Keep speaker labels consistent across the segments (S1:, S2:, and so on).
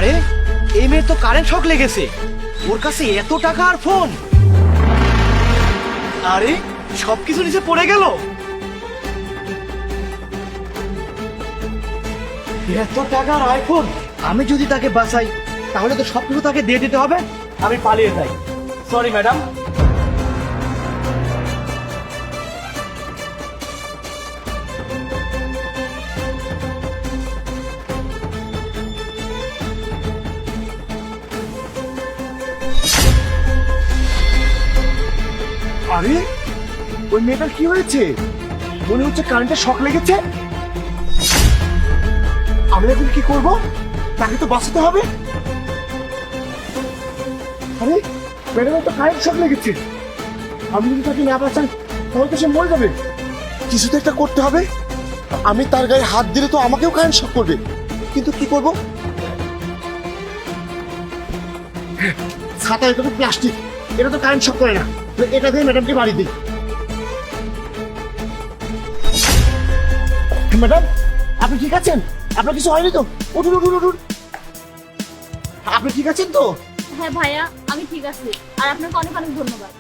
S1: আরে এই মেয়ের তো কারেন্ট শক লেগেছে, ওর কাছে এত টাকা আর ফোন। আরে সবকিছু নিচে পড়ে গেল। এত টাকার আইফোন, আমি যদি তাকে বাঁচাই তাহলে তো সবকিছু তাকে দিয়ে দিতে হবে। আমি পালিয়ে যাই। Sorry madam.
S2: আরে ওই মেয়েটার কি হয়েছে? মনে হচ্ছে কারেন্টের শক লেগেছে। আমি এখন কি করব? তাকে তো বাঁচাতে হবে। আরে ম্যাডামের তো কারেন্ট শক লেগেছে। আমি যদি তাকে না বাঁচাই তাহলে তো সে মরে যাবে। কিছু তো একটা করতে হবে। আমি তার গায়ে হাত দিলে তো আমাকেও কারেন্ট শক করবে। কিন্তু কি করব? ছাতা, এটা তো প্লাস্টিক, এটা তো কারেন্ট শক করে না। এটা দিয়ে ম্যাডামকে বাড়ি দিই। ম্যাডাম আপনি ঠিক আছেন? আপনার কিছু হয়নি তো? উঠুন উঠুন উঠুন। আপনি ঠিক আছেন তো?
S3: হ্যাঁ ভাইয়া, আমি ঠিক আছি। আর আপনাকে অনেক অনেক ধন্যবাদ।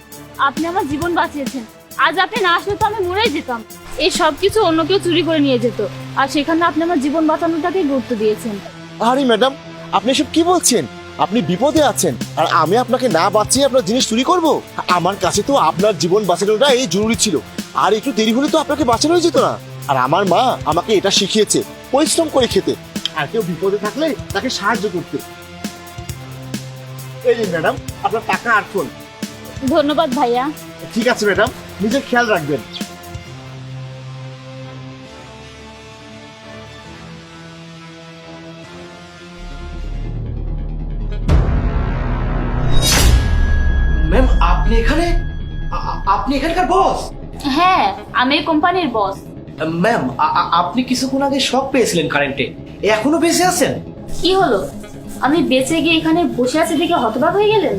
S3: আপনি আমার জীবন বাঁচিয়েছেন। আজ আপনি না আসলে তো আমি মরেই যেতাম। এই সব কিছু অন্য কেউ চুরি করে নিয়ে যেত, আর সেখানে আপনি আমার জীবন বাঁচানোটাকে গুরুত্ব দিয়েছেন।
S2: আরে ম্যাডাম আপনি এসব কি বলছেন? আপনি বিপদে আছেন আর আমি আপনাকে না বাঁচিয়ে আপনার জিনিস চুরি করব? আমার কাছে তো আপনার জীবন বাঁচানোটা এই জরুরি ছিল। আর একটু দেরি হলে তো আপনাকে বাঁচানোই যেত না। আর আমার মা আমাকে এটা শিখিয়েছে, পরিশ্রম করে খেতে, আর কেউ বিপদে থাকলে তাকে সাহায্য করতে। এই নিন ম্যাডাম আপনার টাকা আর ফোন।
S3: ধন্যবাদ ভাইয়া।
S2: ঠিক আছে ম্যাডাম, নিজের খেয়াল রাখবেন।
S1: ম্যাম আপনি এখানে? আপনি এখানকার বস?
S3: হ্যাঁ, আমি এই কোম্পানির বস।
S1: ম্যাম আপনি কিছুক্ষণ আগে শক পেয়েছিলেন কারেন্টে, এখনো বেঁচে আছেন?
S3: কি হলো? আমি বেঁচে গিয়ে এখানে বসে আছি দেখে হতবাক হয়ে গেলেন?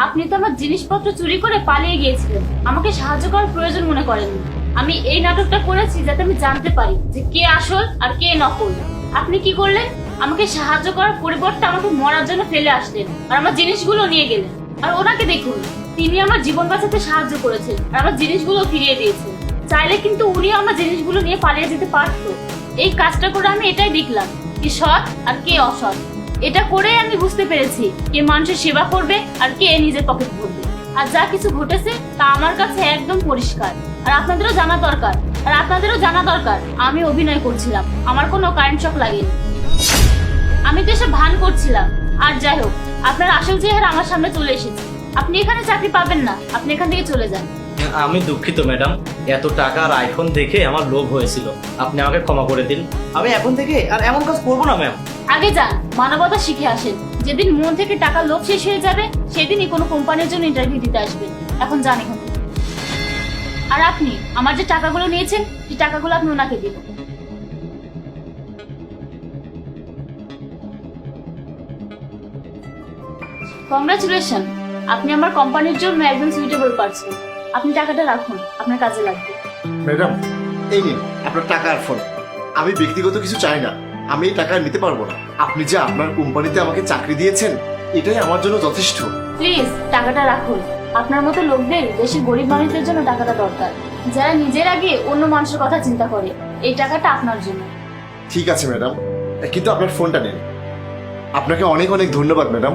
S3: আপনি তো আমার জিনিসপত্র চুরি করে পালিয়ে গিয়েছিলেন, আমাকে সাহায্য করার প্রয়োজন মনে করেননি। আমি এই নাটকটা করেছি যাতে আমি জানতে পারি যে কে আসল আর কে নকল। আপনি কি করলেন? আমাকে সাহায্য করার পরিবর্তে আমাকে মরার জন্য ফেলে আসলেন আর আমার জিনিসগুলো নিয়ে গেলেন। আর ওনাকে দেখুন, তিনি আমার জীবন বাঁচাতে সাহায্য করেছেন আর আমার জিনিসগুলো ফিরিয়ে দিয়েছেন। চাইলে কিন্তু উনিও আমার জিনিসগুলো নিয়ে পালিয়ে যেতে পারতো। এই কাজটা করে আমি এটাই দেখলাম কি সৎ আর কে অসৎ। এটা করে আমি বুঝতে পেরেছি কে মানুষের সেবা করবে আর কে নিজের পকেট ভরবে। আর যা কিছু ঘটেছে তা আমার কাছে একদম পরিষ্কার। আর আপনাদেরও জানা দরকার আমি অভিনয় করছিলাম, আমার কোনো কারেন্ট শক লাগেনি। আমি তো এসে ভান করছিলাম। আর যাই হোক, আপনার আসল চেহারা আমার সামনে চলে এসেছে। আপনি এখানে চাকরি পাবেন না, আপনি এখান থেকে চলে যান।
S1: আমি দুঃখিত ম্যাডাম, এত টাকা আর আইফোন দেখে আমার লোভ হয়েছিল, আপনি আমাকে ক্ষমা করে দিন। আমি এখন থেকে আর এমন কাজ করবো না ম্যাম।
S3: আগে যান, মানবতা শিখে আসেন। যেদিন মন থেকে টাকা লোভ শেষ হয়ে যাবে সেদিনই কোনো কোম্পানির জন্য ইন্টারভিউ দিতে আসবেন। এখন যান এখান থেকে। আর আপনি আমার যে টাকাগুলো নিয়েছেন সেই টাকাগুলো আপনি ওনাকে দিন। কংগ্রাচুলেশন, আপনি আমার কোম্পানির জন্য একজন সুইটেবল পারসন। আপনি টাকাটা রাখুন, আপনার কাজে লাগবে।
S2: ম্যাডাম এই নিন আপনার টাকা আর ফোন। আমি ব্যক্তিগত কিছু চাই না, আমি এই টাকা নিতে পারবো না। আপনি যে আপনার কোম্পানিতে আমাকে চাকরি দিয়েছেন এটাই আমার জন্য যথেষ্ট।
S3: প্লিজ টাকাটা রাখুন। আপনার মতো লোকদের দেশের গরিব মানুষদের জন্য টাকাটা দরকার, যারা নিজের আগে অন্য মানুষের কথা চিন্তা করে। এই টাকাটা আপনার জন্য।
S2: ঠিক আছে ম্যাডাম, কিন্তু আপনার ফোনটা নিন। আপনাকে অনেক অনেক ধন্যবাদ ম্যাডাম।